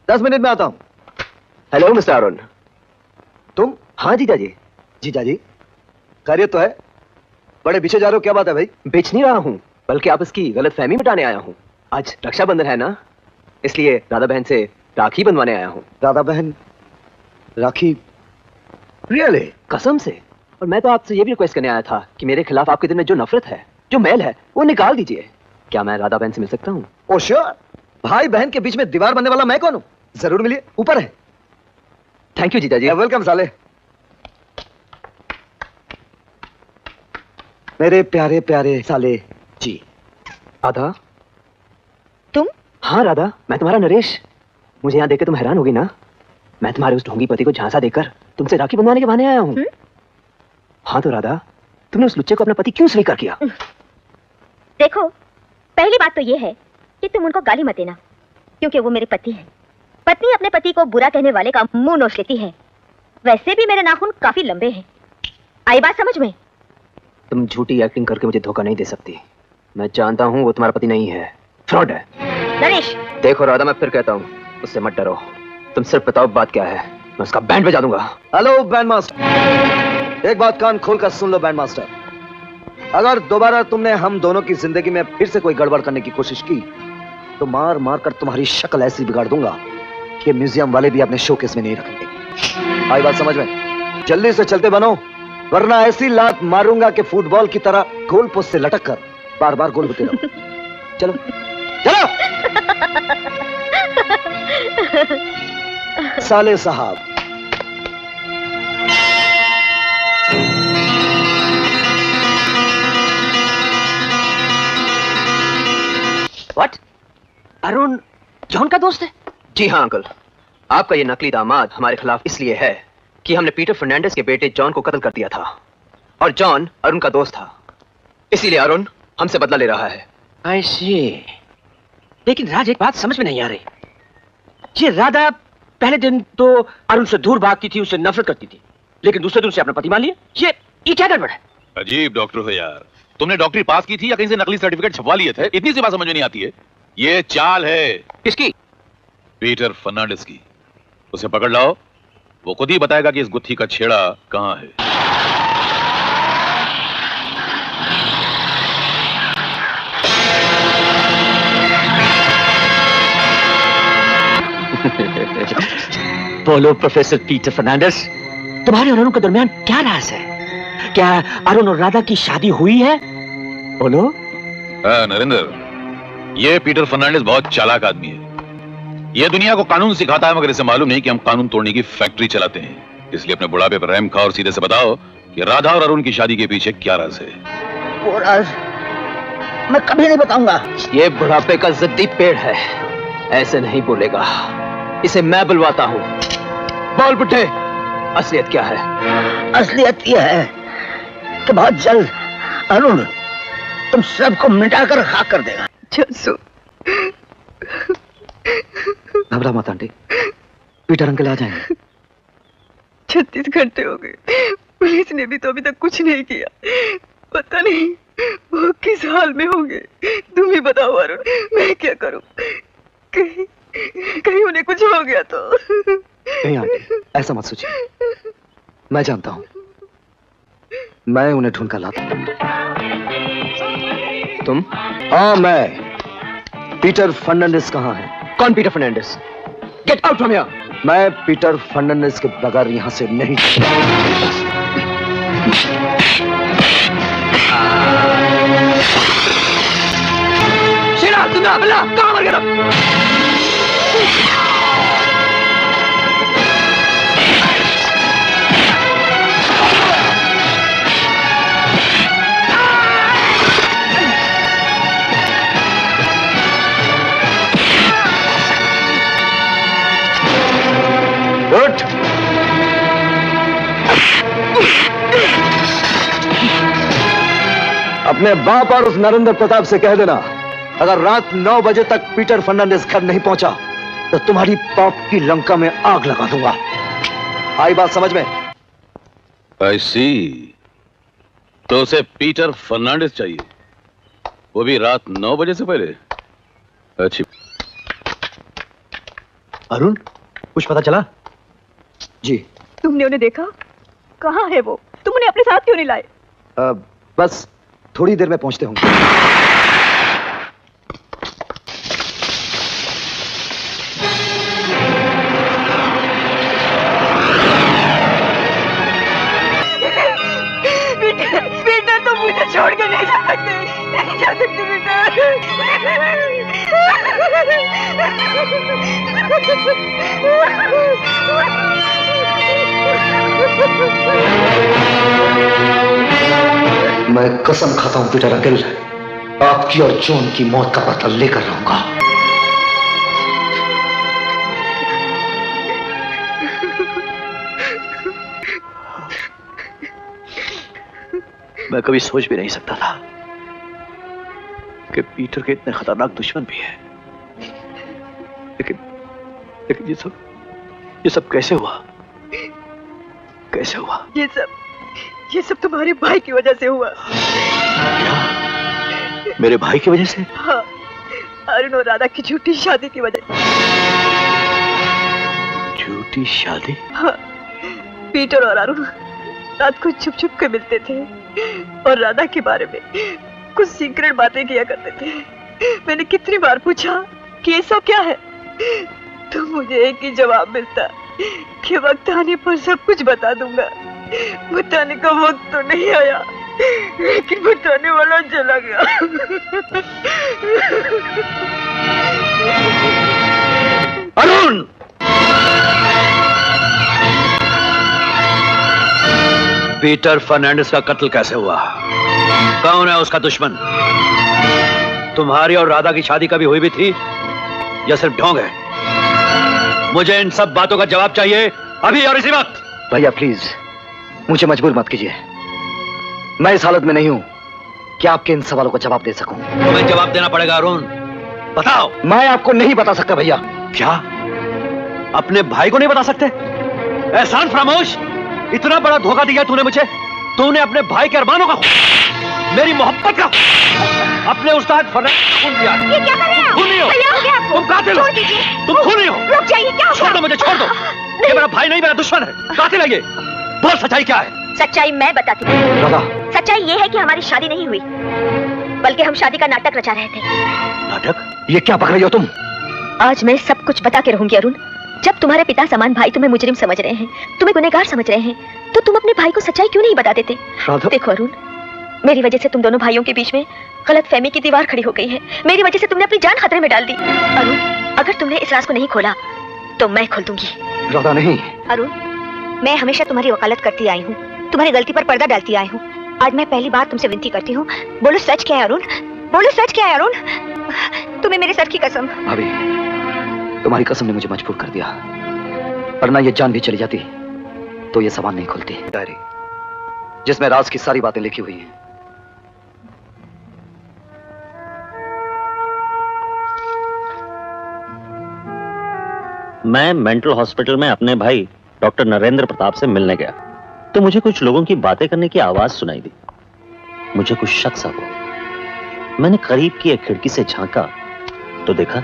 10 minute में आता हूँ। Hello mister Arun. तुम? हाँ जीजा जी। जीजा जी, खैरियत तो है? बड़े पीछे जा रहे हो, क्या बात है भाई? बेच नहीं रहा हूँ, बल्कि आप इसकी गलतफहमी मिटाने आया हूँ। आज रक्षाबंधन है ना, इसलिए राधा बहन से राखी बनवाने आया हूँ। राधा बहन राखी? रियली? कसम से। और मैं तो आपसे ये भी रिक्वेस्ट करने आया था कि मेरे खिलाफ आपके दिल में जो नफरत है, जो मैल है, वो निकाल दीजिए। क्या मैं राधा बहन से मिल सकता हूँ? ओ श्योर। भाई बहन के बीच में दीवार बनने वाला मैं कौन हूँ? जरूर मिलिए, ऊपर है। थैंक यू जीजा जी। वेलकम साले। मेरे प्यारे प्यारे साले जी। राधा? तुम? हाँ राधा, मैं तुम्हारा नरेश। मुझे यहाँ देखकर तुम हैरान होगी ना। मैं तुम्हारे उस ढोंगी पति को झांसा देकर तुमसे राखी बंधवाने के बहाने आया हूँ। हाँ तो राधा, तुमने उस लुच्चे को अपना पति क्यों स्वीकार किया? देखो, पहली बात तो ये है कि तुम उनको गाली मत देना, क्योंकि वो मेरे पति हैं। पत्नी अपने पति को बुरा कहने वाले का मुंह नोच लेती है। वैसे भी मेरे नाखून काफी लंबे हैं। आई बात समझ में? तुम झूठी एक्टिंग करके मुझे धोखा नहीं दे सकती। मैं जानता हूँ वो तुम्हारा पति नहीं है, फ्रॉड है। नरेश! देखो राधा, मैं फिर कहता हूँ, उससे मत डरो। तुम सिर्फ बताओ बात क्या है, मैं उसका बैंड बजा दूंगा। हेलो बैंड मास्टर, एक बात कान खोलकर सुन लो बैंड मास्टर। अगर दोबारा तुमने हम दोनों की जिंदगी में फिर से कोई गड़बड़ करने की कोशिश की तो मार मार कर तुम्हारी शक्ल ऐसी बिगाड़ दूंगा कि म्यूजियम वाले भी अपने शोकेस में नहीं रखेंगे। आई बात समझ में? जल्दी से चलते बनो, वरना ऐसी लात मारूंगा कि फुटबॉल की तरह गोल पोस्ट से लटक कर बार बार गोल होते रहो। चलो चलो। साले साहब। व्हाट? अरुण जॉन का दोस्त है? जी हाँ अंकल, आपका ये नकली दामाद हमारे खिलाफ इसलिए है कि हमने पीटर फर्नांडिस के बेटे जॉन को कत्ल कर दिया था और जॉन अरुण का दोस्त था, इसीलिए अरुण हमसे बदला ले रहा है। I see। लेकिन राज, एक बात समझ में नहीं आ रही। ये राधा पहले दिन तो अरुण से दूर भागती थी, उससे नफरत करती थी, लेकिन दूसरे दिन उसे अपना पति मान लिया। ये क्या गड़बड़ है? अजीब डॉक्टर हो यार। तुमने डॉक्टरी पास की थी या कहीं से नकली सर्टिफिकेट छपवा लिए थे? इतनी सी बात समझ में नहीं आती है। ये चाल है। किसकी? पीटर फर्नांडिस की। उसे पकड़ लाओ, वो खुद ही बताएगा कि इस गुत्थी का छेड़ा कहां है। बोलो प्रोफेसर पीटर फर्नांडिस, तुम्हारे और अरुण के दरमियान क्या राज है? क्या अरुण और राधा की शादी हुई है? बोलो। नरेंद्र, ये पीटर फर्नांडिस बहुत चालाक आदमी है। ये दुनिया को कानून सिखाता है, मगर इसे मालूम नहीं कि हम कानून तोड़ने की फैक्ट्री चलाते हैं। इसलिए अपने बुढ़ापे पर रहम खा और सीधे से बताओ कि राधा और अरुण की शादी के पीछे क्या राज है। वो राज मैं कभी नहीं बताऊंगा। ये बुढ़ापे का जिद्दी पेड़ है, ऐसे नहीं बोलेगा। इसे मैं बुलवाता हूँ। बोल बुड्ढे, असलियत क्या है? असलियत यह है कि बहुत जल्द अरुण तुम सबको मिटाकर खाक कर देगा। घबरा मत आंटी, पीटर अंकल आ जाएंगे। 36 घंटे हो गए, पुलिस ने भी तो अभी तक कुछ नहीं किया। पता नहीं वो किस हाल में होंगे। तुम ही बताओ अरुण, मैं क्या करूं? कहीं उन्हें कुछ हो गया तो? नहीं आंटी, ऐसा मत सोचिए। मैं जानता हूं, मैं उन्हें ढूंढ कर लाता हूं। तुम? हाँ मैं। पीटर फर्नांडिस कहाँ है? कौन Peter Fernandes? Get out from here. मैं पीटर फर्नांडिस के बगैर यहां से नहीं शेरा, तुम कहां मर गया? उठ। अपने बाप और उस नरेंद्र प्रताप से कह देना, अगर रात 9 बजे तक पीटर फर्नांडिस घर नहीं पहुंचा तो तुम्हारी पाप की लंका में आग लगा दूंगा। आई बात समझ में? I see। तो उसे पीटर फर्नांडिस चाहिए, वो भी रात 9 बजे से पहले। अच्छी। अरुण, कुछ पता चला? जी तुमने उन्हें देखा? कहाँ है वो? तुम उन्हें अपने साथ क्यों नहीं लाए? बस थोड़ी देर में पहुंचते होंगे। बेटा तुम मुझे छोड़ के नहीं जा सकते, नहीं जा सकते बेटा। मैं कसम खाता हूं पीटर अंकल, आपकी और जॉन की मौत का बदला लेकर रहूंगा। मैं कभी सोच भी नहीं सकता था कि पीटर के इतने खतरनाक दुश्मन भी हैं। लेकिन ये सब कैसे हुआ? कैसे हुआ? ये सब तुम्हारे भाई की वजह से हुआ। क्या? मेरे भाई की वजह से? हाँ, अरुण और राधा की झूठी शादी की वजह से। झूठी शादी? हाँ, पीटर और अरुण रात को छुप छुप के मिलते थे और राधा के बारे में कुछ सीक्रेट बातें किया करते थे। मैंने कितनी बार पूछा कि ये सब क्या है, तो मुझे एक ही जवाब मिलता कि वक्त आने पर सब कुछ बता दूंगा। बताने का वक्त तो नहीं आया, लेकिन बताने वाला चला गया। अरुण! पीटर फर्नांडिस का कत्ल कैसे हुआ? कौन है उसका दुश्मन? तुम्हारी और राधा की शादी कभी हुई भी थी या सिर्फ ढोंग है? मुझे इन सब बातों का जवाब चाहिए, अभी और इसी वक्त। भैया प्लीज मुझे मजबूर मत कीजिए, मैं इस हालत में नहीं हूं कि आपके इन सवालों का जवाब दे सकूं। तुम्हें जवाब देना पड़ेगा अरुण, बताओ। मैं आपको नहीं बता सकता भैया। क्या? अपने भाई को नहीं बता सकते? एहसान फरामोश, इतना बड़ा धोखा दिया तूने मुझे। तूने अपने भाई के अरमानों का, मेरी मोहब्बत का, अपने उस्ताद फर्नांडिस का खून किया। ये क्या कर रहे हैं? खूनी हो भैया, हो गया आपको? तुम कातिल हो, छोड़ दीजिए। तुम खूनी हो। रुक जाइए, क्या हो छोड़ गया? दो मुझे, छोड़ दो। ये मेरा भाई नहीं, मेरा दुश्मन है, कातिल है ये। बोल सच्चाई क्या है? सच्चाई मैं बताती हूँ। राधा, सच्चाई ये है कि हमारी शादी नहीं हुई, बल्कि हम शादी का नाटक रचा रहे थे। नाटक? ये क्या पकड़ रही हो तुम? आज मैं सब कुछ बता के रहूंगी अरुण। जब तुम्हारे पिता समान भाई तुम्हें मुजरिम समझ रहे हैं, तुम्हें गुनहगार समझ रहे हैं, तो तुम अपने भाई को सच्चाई क्यों नहीं बता देते? राधा, देखो अरुण, मेरी वजह से तुम दोनों भाइयों के बीच में गलतफहमी की दीवार खड़ी हो गई है। मेरी वजह से तुमने अपनी जान खतरे में डाल दी। अरुण, अगर तुमने इस राज को नहीं खोला तो मैं खोल दूंगी। राधा नहीं। अरुण, मैं हमेशा तुम्हारी वकालत करती आई हूँ, तुम्हारी गलती पर पर्दा डालती आई हूँ। आज मैं पहली बार तुमसे विनती करती हूँ, बोलो सच क्या है अरुण? बोलो सच क्या है अरुण? तुम्हें मेरे सर की कसम। भाभी, तुम्हारी कसम ने मुझे मजबूर कर दिया, वरना ये जान भी चली जाती तो ये सवाल नहीं खुलती। डायरी जिसमें राज की सारी बातें लिखी हुई हैं। मैं मेंटल हॉस्पिटल में अपने भाई डॉक्टर नरेंद्र प्रताप से मिलने गया तो मुझे कुछ लोगों की बातें करने की आवाज सुनाई दी। मुझे कुछ शक सा हुआ। मैंने करीब की एक खिड़की से झांका तो देखा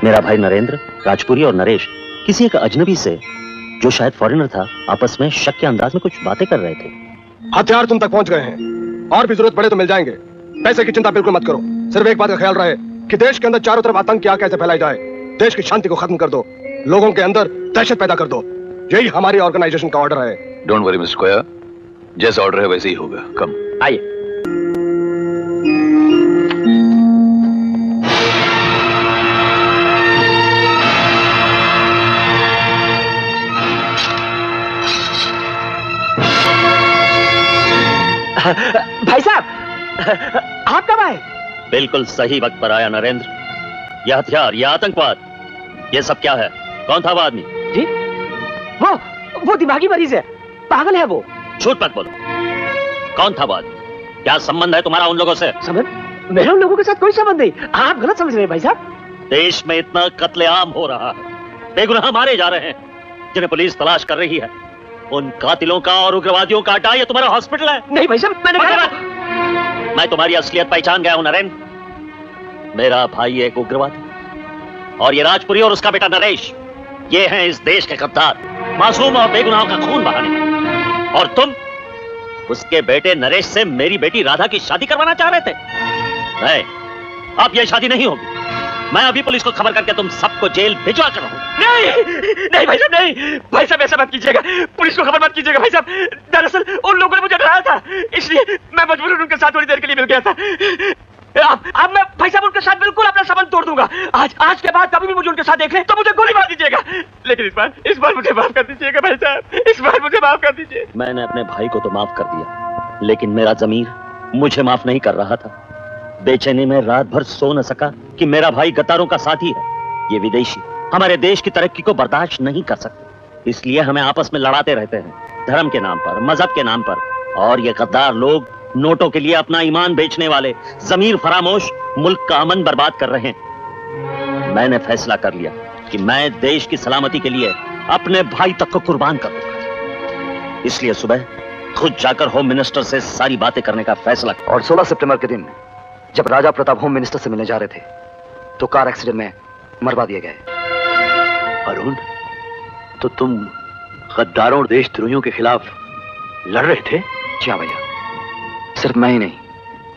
मेरा भाई नरेंद्र, राजपुरी और नरेश किसी एक अजनबी से, जो शायद फॉरेनर था, आपस में शक के अंदाज में कुछ बातें कर रहे थे। हथियार तुम तक पहुंच गए हैं और भी जरूरत पड़े तो मिल जाएंगे। पैसे की चिंता बिल्कुल मत करो, सिर्फ एक बात का ख्याल रहे कि देश के अंदर चारों तरफ आतंक की आग कैसे फैलाई जाए। देश की शांति को खत्म कर दो, लोगों के अंदर दहशत पैदा कर दो। यही हमारी ऑर्गेनाइजेशन का ऑर्डर है। डोंट वरी मिस्टर कोया, जैसा ऑर्डर है वैसे ही होगा। कम आइए। भाई साहब, आप कब आए? बिल्कुल सही वक्त पर आया नरेंद्र। यह हथियार, यह आतंकवाद, यह सब क्या है? कौन था वो आदमी? जी, वो दिमागी मरीज है, पागल है वो। झूठ मत बोलो। कौन था वो आदमी? क्या संबंध है तुम्हारा उन लोगों से? संबंध? मेरा उन लोगों के साथ कोई संबंध नहीं, आप गलत समझ रहे हैं भाई साहब। देश में इतना कत्लेआम हो रहा है, बेगुनाह मारे जा रहे हैं, जिन्हें पुलिस तलाश कर रही है। उन कातिलों का और उग्रवादियों का अड्डा ये तुम्हारा हॉस्पिटल है। नहीं भाई साहब, मैंने मैं तुम्हारी असलियत पहचान गया हूं नरेंद्र। मेरा भाई एक उग्रवादी और ये राजपुरी और उसका बेटा नरेश ये हैं इस देश के गद्दार, मासूम और बेगुनाहों का खून बहाने। और तुम उसके बेटे नरेश से मेरी बेटी राधा की शादी करवाना चाह रहे थे। नहीं, अब यह शादी नहीं होगी। मैं अभी पुलिस को खबर करके तुम सबको जेल भिजवा कर रहूं। नहीं नहीं भाई साहब, नहीं भाई साहब, ऐसा मत कीजिएगा, पुलिस को खबर मत कीजिएगा भाई साहब। दरअसल उन लोगों ने मुझे डराया था, इसलिए मैं मजबूरन उनके साथ थोड़ी देर के लिए मिल गया था। अब मैं भाई साहब उनके साथ बिल्कुल अपना संबंध तोड़ दूंगा। आज के बाद कभी भी मुझे उनके साथ देख ले तो मुझे गोली मार दीजिएगा। लेकिन इस बार मुझे माफ कर दीजिएगा भाई साहब, इस बार मुझे माफ कर दीजिए। मैंने अपने भाई को तो माफ कर दिया, लेकिन मेरा जमीर मुझे माफ नहीं कर रहा था। बेचैनी में रात भर सो न सका कि मेरा भाई गद्दारों का साथी है। ये विदेशी हमारे देश की तरक्की को बर्दाश्त नहीं कर सकते, इसलिए हमें आपस में लड़ाते रहते हैं, धर्म के नाम पर, मजहब के नाम पर। और ये गद्दार लोग नोटों के लिए अपना ईमान बेचने वाले जमीर फरामोश मुल्क का अमन बर्बाद कर रहे हैं। मैंने फैसला कर लिया कि मैं देश की सलामती के लिए अपने भाई तक को कुर्बान कर दूंगा। इसलिए सुबह खुद जाकर होम मिनिस्टर से सारी बातें करने का फैसला किया। और 16 सितंबर के दिन जब राजा प्रताप होम मिनिस्टर से मिलने जा रहे थे तो कार एक्सीडेंट में मरवा दिए गए। अरुण, तो तुम गद्दारों और देशद्रोहियों के खिलाफ लड़ रहे थे? जी हाँ भैया, सिर्फ मैं ही नहीं,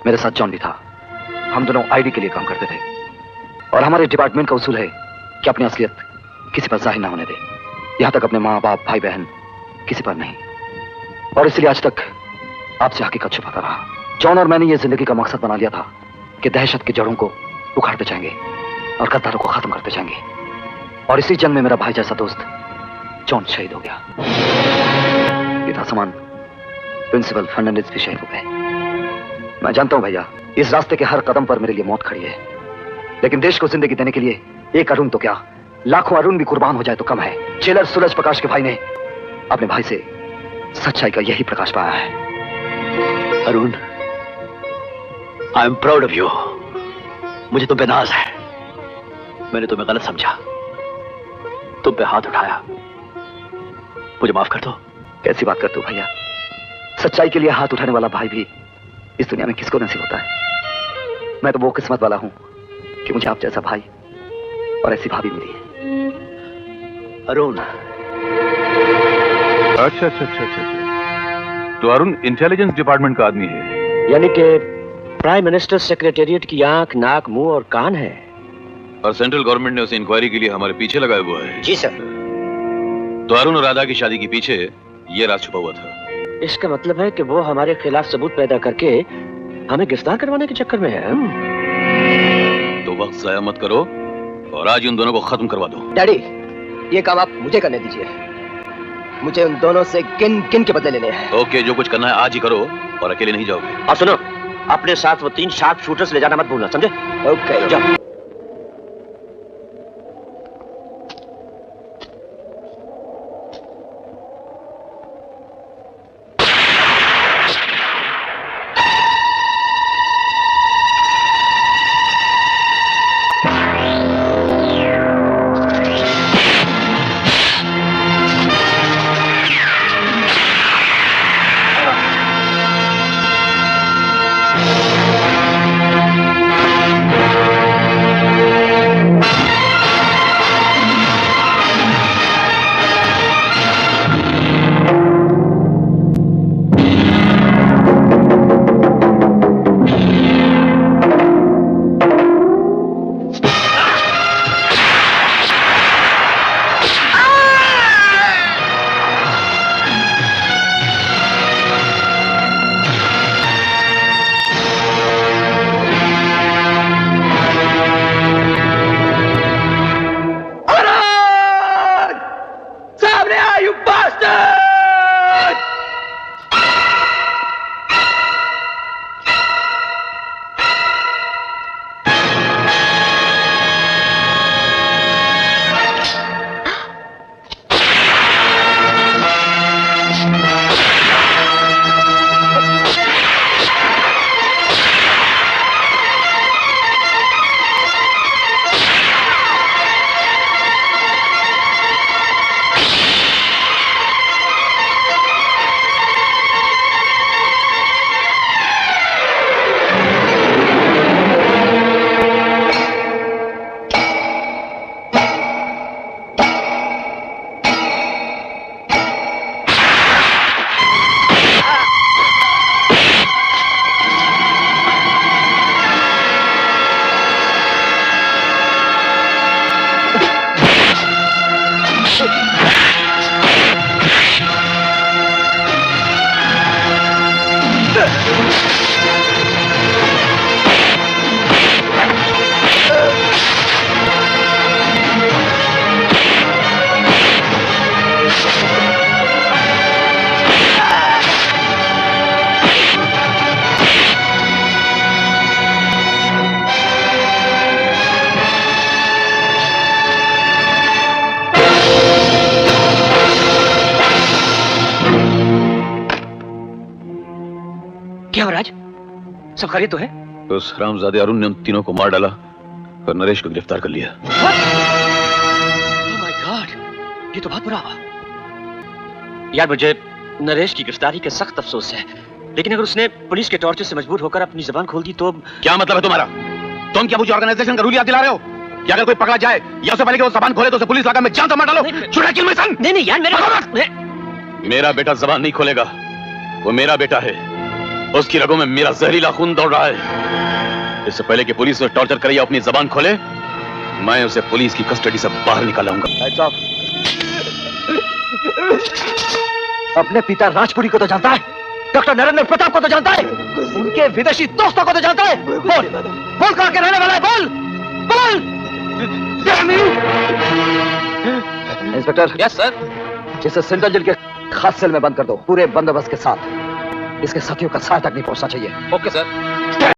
मेरे साथ जॉन भी था। हम दोनों आईडी के लिए काम करते थे और हमारे डिपार्टमेंट का उसूल है कि अपनी असलियत किसी पर जाहिर ना होने दे, यहां तक अपने माँ बाप भाई बहन किसी पर नहीं। और इसलिए आज तक आपसे हकीकत छुपाता रहा। जॉन और मैंने ये जिंदगी का मकसद बना लिया था कि दहशत की जड़ों को उखाड़ते जाएंगे और गद्दारों को खत्म करते जाएंगे। और इसी जंग में मेरा भाई जैसा दोस्त जॉन शहीद हो गया। पिता समान प्रिंसिपल फर्नांडिस भी शहीद हो गए। मैं जानता हूं भैया, इस रास्ते के हर कदम पर मेरे लिए मौत खड़ी है, लेकिन देश को जिंदगी देने के लिए एक अरुण तो क्या, लाखों अरुण भी कुर्बान हो जाए तो कम है। जेलर सूरज प्रकाश के भाई ने अपने भाई से सच्चाई का यही प्रकाश पाया है। Arun, I am proud of you. मुझे तुम पे नाज है। मैंने तुम्हें गलत समझा, तुम पे हाथ उठाया, मुझे माफ कर दो। कैसी बात करते हो भैया, सच्चाई के लिए हाथ उठाने वाला भाई भी इस दुनिया में किसको नसीब होता है। मैं तो वो किस्मत वाला हूं कि मुझे आप जैसा भाई और ऐसी भाभी मिली है। अरुण, अच्छा। तो अरुण इंटेलिजेंस डिपार्टमेंट का आदमी है, यानी कि प्राइम मिनिस्टर सेक्रेटेरिएट की आंख, नाक, मुंह और कान है। और सेंट्रल गवर्नमेंट ने उसे इंक्वायरी के लिए हमारे पीछे लगाया हुआ है। जी सर। तो अरुण और राधा की शादी के पीछे ये राज छुपा हुआ था। इसका मतलब है कि वो हमारे खिलाफ सबूत पैदा करके हमें गिरफ्तार करवाने के चक्कर में है। तो वक्त जाया मत करो और आज उन दोनों को खत्म करवा दो। डैडी, ये काम आप मुझे करने दीजिए। मुझे उन दोनों से किन के बदले लेने हैं। ओके, जो कुछ करना है आज ही करो और अकेले नहीं जाओगे। और सुनो, अपने साथ वो 3 शार्प शूटर्स ले जाना मत भूलना, समझे? ओके, जाओ। सब खरीद तो है? उस हरामजादे अरुण ने उन तीनों को मार डाला और नरेश को गिरफ्तार कर लिया। Oh my God, ये तो बहुत बुरा हुआ। यार मुझे नरेश की गिरफ्तारी का सख्त अफसोस है, लेकिन अगर उसने पुलिस के टॉर्चर से मजबूर होकर अपनी जबान खोल दी तो क्या मतलब है तुम्हारा? तुम क्या मुझे ऑर्गेनाइजेशन का रूल याद दिला रहे हो? कि अगर कोई पकड़ा जाए या उससे पहले कि वो जबान खोले तो उसे पुलिस लगा में जान से मार डालो? Should I kill my son? नहीं यार मेरा बेटा जबान नहीं खोलेगा। वो मेरा बेटा है, उसकी रगों में मेरा जहरीला खून दौड़ रहा है। इससे पहले कि पुलिस उसे टॉर्चर करे या अपनी जबान खोले, मैं उसे पुलिस की कस्टडी से बाहर निकालूंगा। अपने पिता राजपुरी को तो जानता है, डॉक्टर नरेंद्र प्रताप को तो जानता है, उनके विदेशी दोस्तों को तो जानता है। बोल बोल कहां के रहने वाला है, बोल बोल। इंस्पेक्टर। Yes sir. जिसे सेंट्रल जेल के खास सेल में बंद कर दो, पूरे बंदोबस्त के साथ। इसके साथियों का सहायता नहीं पहुंचना चाहिए। Okay sir.